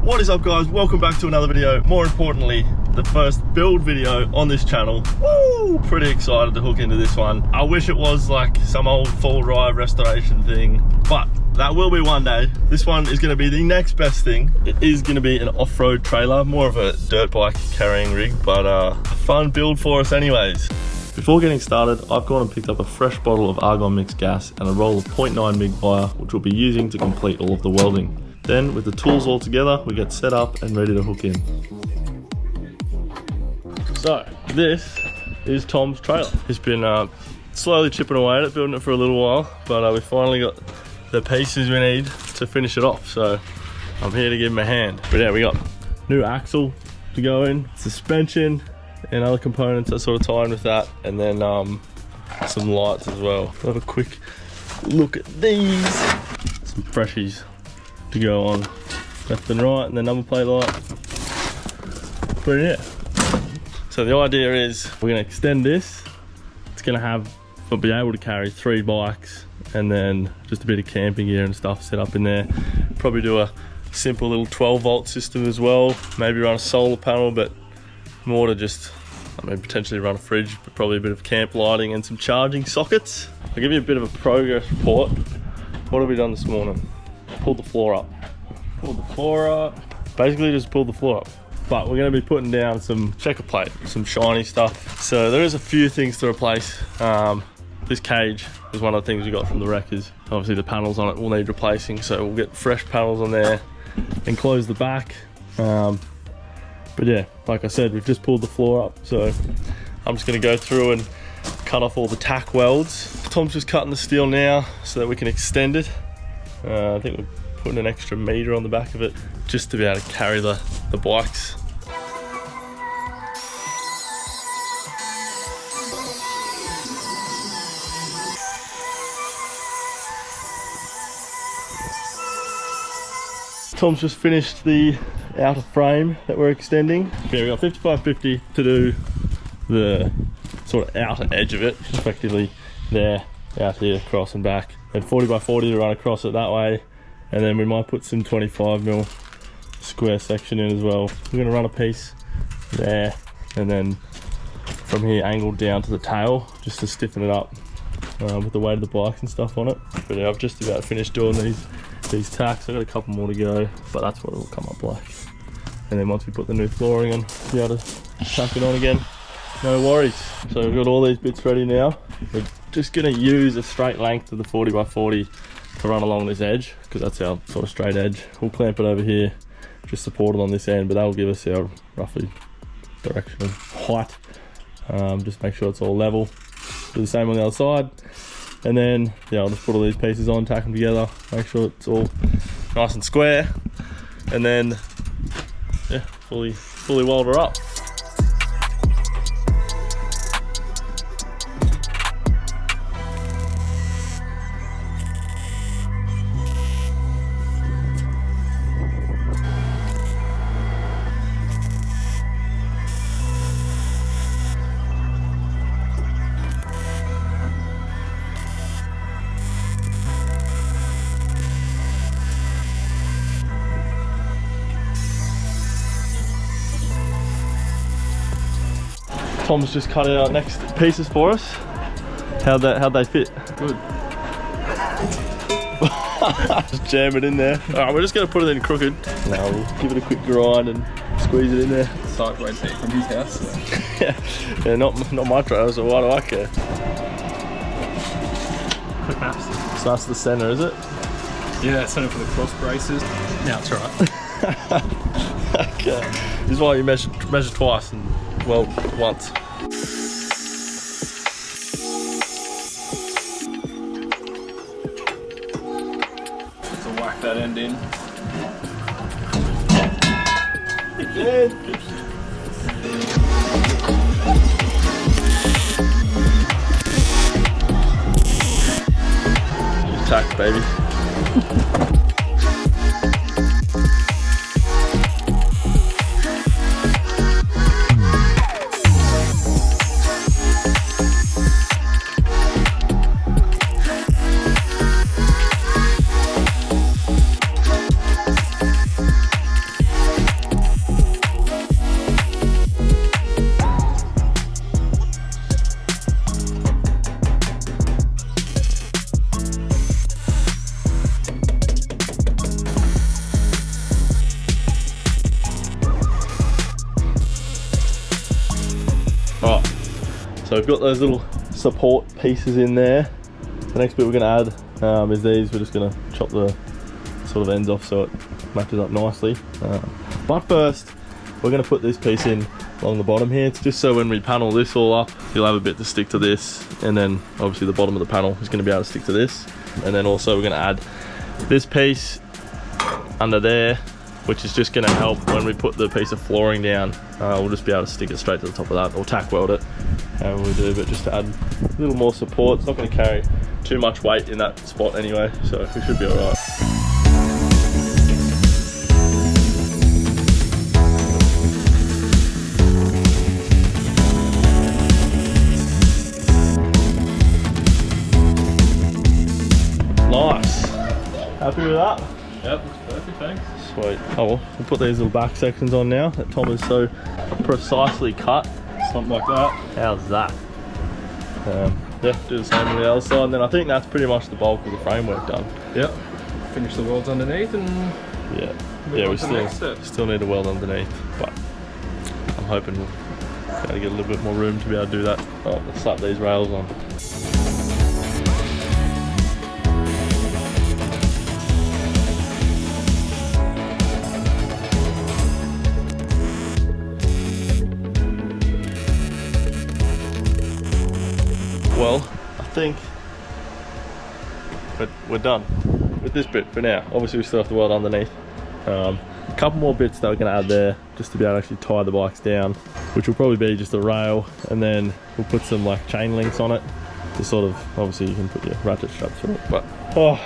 What is up, guys? Welcome back to another video. More importantly, the first build video on this channel. Woo! Pretty excited to hook into this one. I wish it was like some old full drive restoration thing, but that will be one day. This one is going to be the next best thing. It is going to be an off-road trailer, more of a dirt bike carrying rig, but a fun build for us anyways. Before getting started, I've gone and picked up a fresh bottle of argon mixed gas and a roll of 0.9 MIG wire, which we'll be using to complete all of the welding. Then, with the tools all together, we get set up and ready to hook in. So, this is Tom's trailer. He's been slowly chipping away at it, building it for a little while, but we finally got the pieces we need to finish it off. So, I'm here to give him a hand. But yeah, we got new axle to go in, suspension, and other components that sort of tie in with that, and then some lights as well. We'll have a quick look at these. Some freshies to go on left and right, and the number plate light. But yeah, so the idea is we're going to extend this. It's going to have, we'll be able to carry 3 bikes and then just a bit of camping gear and stuff set up in there. Probably do a simple little 12-volt system as well, maybe run a solar panel, but more to just, I mean, potentially run a fridge, but probably a bit of camp lighting and some charging sockets. I'll give you a bit of a progress report. What have we done this morning? Pulled the floor up. Pulled the floor up. Basically just pulled the floor up. But we're going to be putting down some checker plate, some shiny stuff. So there is a few things to replace. This cage is one of the things we got from the wreckers. Obviously the panels on it will need replacing, so we'll get fresh panels on there and close the back. But yeah, like I said, we've just pulled the floor up, so I'm just going to go through and cut off all the tack welds. Tom's just cutting the steel now so that we can extend it. I think we're putting an extra meter on the back of it just to be able to carry the bikes. Tom's just finished the outer frame that we're extending. Yeah, we got 55/50 to do the sort of outer edge of it, effectively there, out here, across and back, and 40x40 to run across it that way, and then we might put some 25mm square section in as well. We're going to run a piece there, and then from here angled down to the tail just to stiffen it up with the weight of the bikes and stuff on it. But yeah, I've just about finished doing these tacks. I've got a couple more to go, but that's what it will come up like. And then once we put the new flooring on, be able to tuck it on again. No worries. So we've got all these bits ready now. We're just going to use a straight length of the 40x40 to run along this edge, because that's our sort of straight edge. We'll clamp it over here, just support it on this end, but that will give us our roughly directional height. Just make sure it's all level. Do the same on the other side. And then, yeah, I'll just put all these pieces on, tack them together, make sure it's all nice and square. And then, yeah, fully weld her up. Tom's just cut out next pieces for us. How'd they fit? Good. Just jam it in there. Alright, we're just going to put it in crooked. Now we'll give it a quick grind and squeeze it in there. Sideways heat from his house. So. yeah, not my trailer, so why do I care? Quick maps. So that's the centre, is it? Yeah, that's centre for the cross braces. Now it's alright. Okay. This is why you measure twice and weld once. So whack that end in. Just tack, baby. So we've got those little support pieces in there. The next bit we're gonna add is these. We're just gonna chop the sort of ends off so it matches up nicely. But first, we're gonna put this piece in along the bottom here. It's just so when we panel this all up, you'll have a bit to stick to this, and then obviously the bottom of the panel is gonna be able to stick to this. And then also we're gonna add this piece under there, which is just gonna help when we put the piece of flooring down. We'll just be able to stick it straight to the top of that, or tack weld it, however we do, but just to add a little more support. It's not gonna carry too much weight in that spot anyway, so we should be all right. Nice. Happy with that? Yep, looks perfect, thanks. Sweet. Oh well, we'll put these little back sections on now that Tom has so precisely cut. Something like that. How's that? Yeah, do the same on the other side, and then I think that's pretty much the bulk of the framework done. Yep. Finish the welds underneath and Yeah, move we on to the next step. still need a weld underneath, but I'm hoping we'll be able to get a little bit more room to be able to do that. Oh, let's slap these rails on. Well, I think we're done with this bit for now. Obviously we still have to weld underneath. A couple more bits that we're going to add there just to be able to actually tie the bikes down, which will probably be just a rail, and then we'll put some like chain links on it to sort of, obviously you can put your ratchet straps through it, but oh,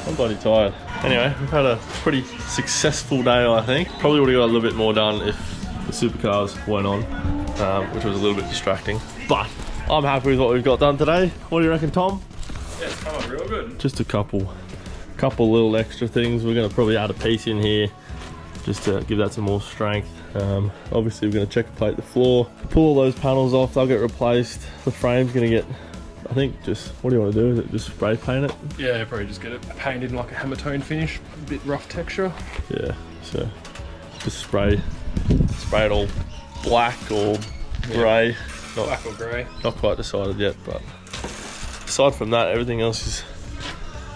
I'm bloody tired. Anyway, we've had a pretty successful day, I think. Probably would have got a little bit more done if the supercars weren't on, which was a little bit distracting, but I'm happy with what we've got done today. What do you reckon, Tom? Yeah, it's come out real good. Just a couple little extra things. We're going to probably add a piece in here just to give that some more strength. Obviously we're going to checker plate the floor, pull all those panels off, they'll get replaced. The frame's going to get, I think, just, what do you want to do? Is it just spray paint it? Yeah, probably just get it painted in like a hammer tone finish, a bit rough texture. Yeah, so just spray it all black or grey. Black or grey. Not quite decided yet, but aside from that, everything else is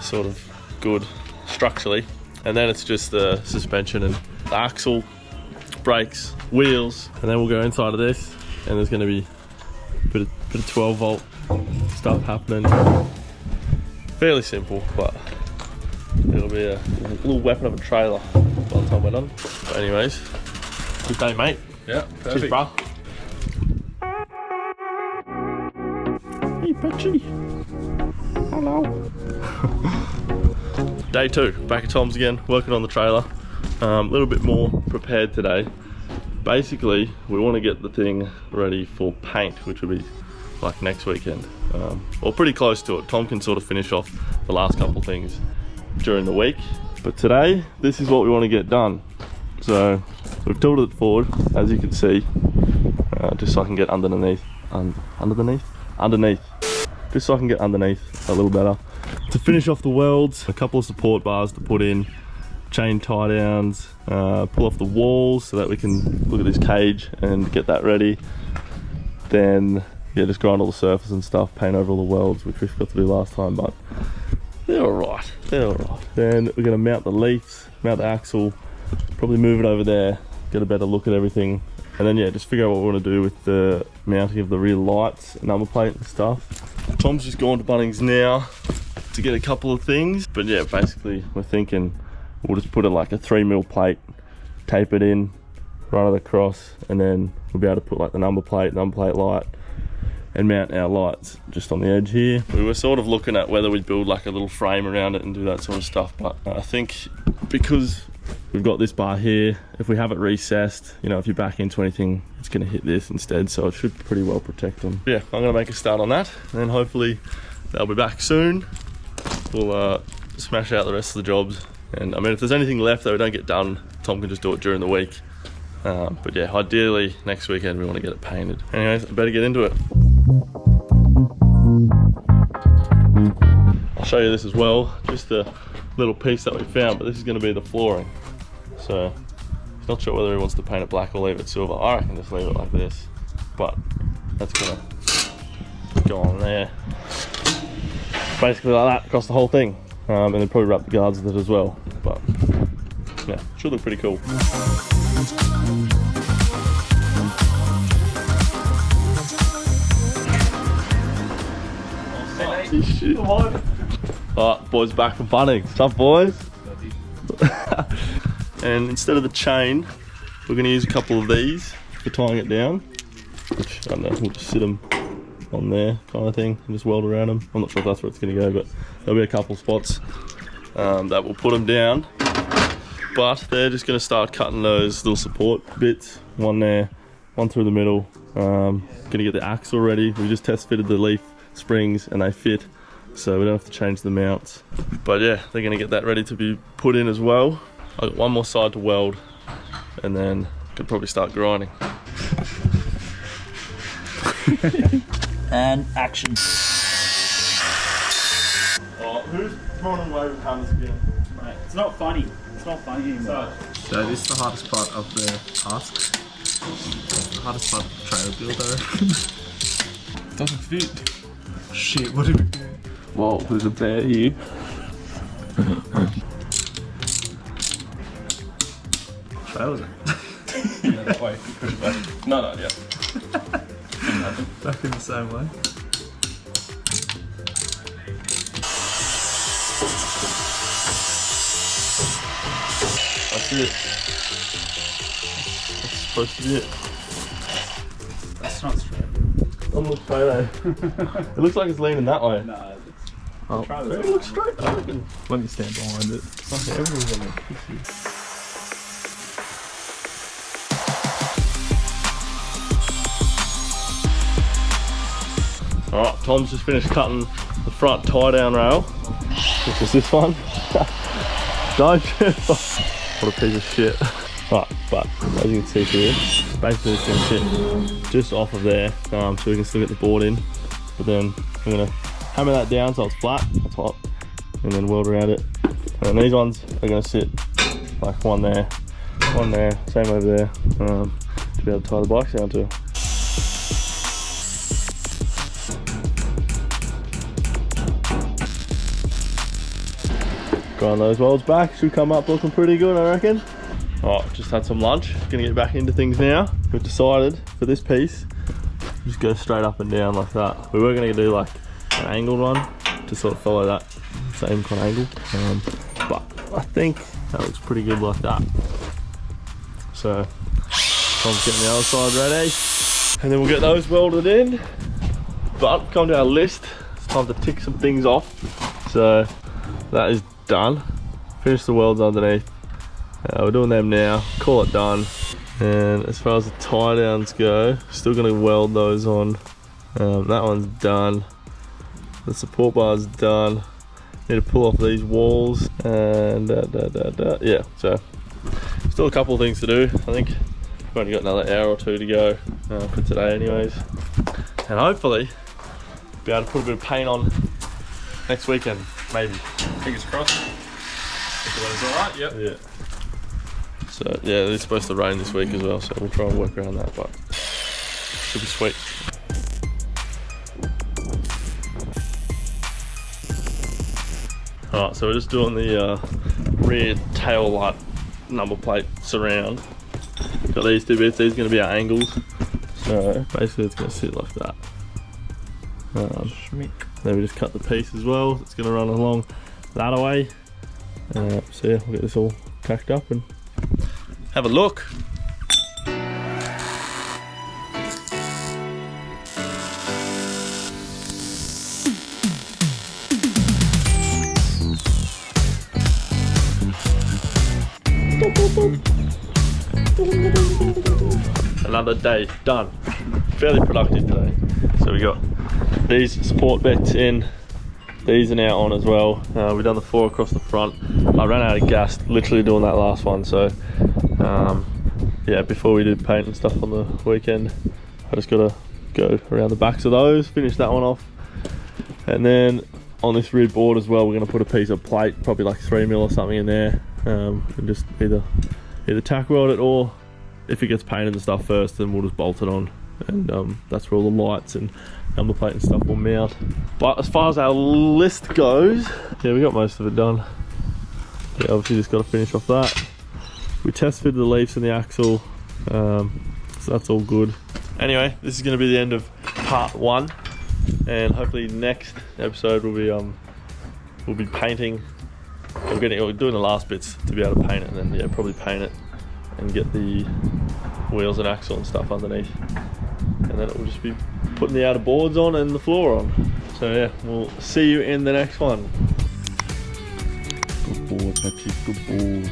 sort of good structurally. And then it's just the suspension and the axle, brakes, wheels, and then we'll go inside of this, and there's going to be a bit of 12 volt stuff happening. Fairly simple, but it'll be a little weapon of a trailer by the time we're done. But anyways, good day, mate. Yeah, perfect. Cheers, bro. Hey, Patchy. Hello. Day 2, back at Tom's again, working on the trailer. A little bit more prepared today. Basically, we want to get the thing ready for paint, which will be like next weekend. Or pretty close to it. Tom can sort of finish off the last couple of things during the week. But today, this is what we want to get done. So, we've tilted it forward, as you can see, just so I can get underneath. Underneath. Just so I can get underneath a little better. To finish off the welds, a couple of support bars to put in, chain tie downs, pull off the walls so that we can look at this cage and get that ready. Then, yeah, just grind all the surface and stuff, paint over all the welds, which we forgot to do last time, but they're alright, Then we're gonna mount the leaves, mount the axle, probably move it over there, get a better look at everything. And then, yeah, just figure out what we want to do with the mounting of the rear lights, number plate and stuff. Tom's just gone to Bunnings now to get a couple of things. But yeah, basically we're thinking we'll just put it like a 3mm plate, tape it in, run it across, and then we'll be able to put like the number plate light, and mount our lights just on the edge here. We were sort of looking at whether we'd build like a little frame around it and do that sort of stuff, but I think because we've got this bar here, if we have it recessed, you know, if you back into anything, it's going to hit this instead, so it should pretty well protect them. Yeah, I'm going to make a start on that, and then hopefully they'll be back soon. We'll smash out the rest of the jobs, and I mean, if there's anything left that we don't get done, Tom can just do it during the week. But yeah, ideally next weekend we want to get it painted. Anyways, I better get into it. I'll show you this as well, just a little piece that we found, but this is going to be the flooring. So he's not sure whether he wants to paint it black or leave it silver. I reckon just leave it like this, but that's going to go on there. Basically like that across the whole thing. And then probably wrap the guards with it as well. But yeah, should look pretty cool. Shit. Alright, boys, back from Bunnings. What's up, boys? And instead of the chain, we're going to use a couple of these for tying it down. Which, I don't know, we'll just sit them on there kind of thing and just weld around them. I'm not sure if that's where it's going to go, but there'll be a couple spots that will put them down. But they're just going to start cutting those little support bits. One there, one through the middle. Going to get the axle ready. We just test fitted the leaf springs and they fit, so we don't have to change the mounts. But yeah, they're going to get that ready to be put in as well. I've got one more side to weld and then could probably start grinding. And action. Oh, who's running away with hammers again? Right. It's not funny. It's not funny anymore. So this is the hardest part of the task. The hardest part of the trailer build, I reckon. Doesn't fit. Shit, what do we do? Whoa, there's a bear here. Trailers it. Yeah, that way. Push it back. No, yeah. Back in the same way. That's it. That's supposed to be it. That's not straight. Doesn't look straight, eh? It looks like it's leaning that way. No, Oh, It looks straight, I reckon. let me stand behind it. Okay, everyone's on the picture. Alright, Tom's just finished cutting the front tie-down rail, which is this one. Don't you? What a piece of shit. Right, but as you can see here, basically it's going to sit just off of there, so we can still get the board in. But then we're going to hammer that down so it's flat, top, and then weld around it. And then these ones are going to sit like one there, same over there, to be able to tie the bikes down to. Grind those welds back, should come up looking pretty good, I reckon. Alright, just had some lunch, gonna get back into things now. We've decided for this piece, just go straight up and down like that. We were gonna do like an angled one to sort of follow that same kind of angle, but I think that looks pretty good like that. So, Tom's getting the other side ready, and then we'll get those welded in. But come to our list, it's time to tick some things off. So that is done. Finish the welds underneath. We're doing them now, call it done. And as far as the tie downs go, still gonna weld those on. That one's done. The support bar's done. Need to pull off these walls and yeah, so still a couple of things to do. I think we've only got another hour or two to go for today anyways. And hopefully be able to put a bit of paint on next weekend, maybe. Fingers crossed. If the weather's alright, yep. Yeah. So yeah, it's supposed to rain this week as well, so we'll try and work around that, but should be sweet. Alright, so we're just doing the rear tail light number plate surround. Got these two bits, these are going to be our angles. So basically it's going to sit like that. Then we just cut the piece as well, it's going to run along that way. So yeah, we'll get this all tacked up and have a look. Another day done. Fairly productive today. So we got these support bits in. These are now on as well. We've done the 4 across the front. I ran out of gas literally doing that last one, so yeah, before we did paint and stuff on the weekend, I just gotta go around the backs of those, finish that one off. And then on this rear board as well, we're gonna put a piece of plate, probably like 3mm or something in there, and just either tack weld it, or if it gets painted and stuff first, then we'll just bolt it on. And that's where all the lights and number plate and stuff will mount. But as far as our list goes, yeah, we got most of it done. Yeah, obviously just got to finish off that. We test fitted the leaves and the axle, so that's all good. Anyway, this is going to be the end of part 1, and hopefully next episode we'll be painting. We're doing the last bits to be able to paint it, and then yeah, probably paint it and get the wheels and axle and stuff underneath, and then it will just be putting the outer boards on and the floor on. So yeah, we'll see you in the next one. Good board, Patrick, good board.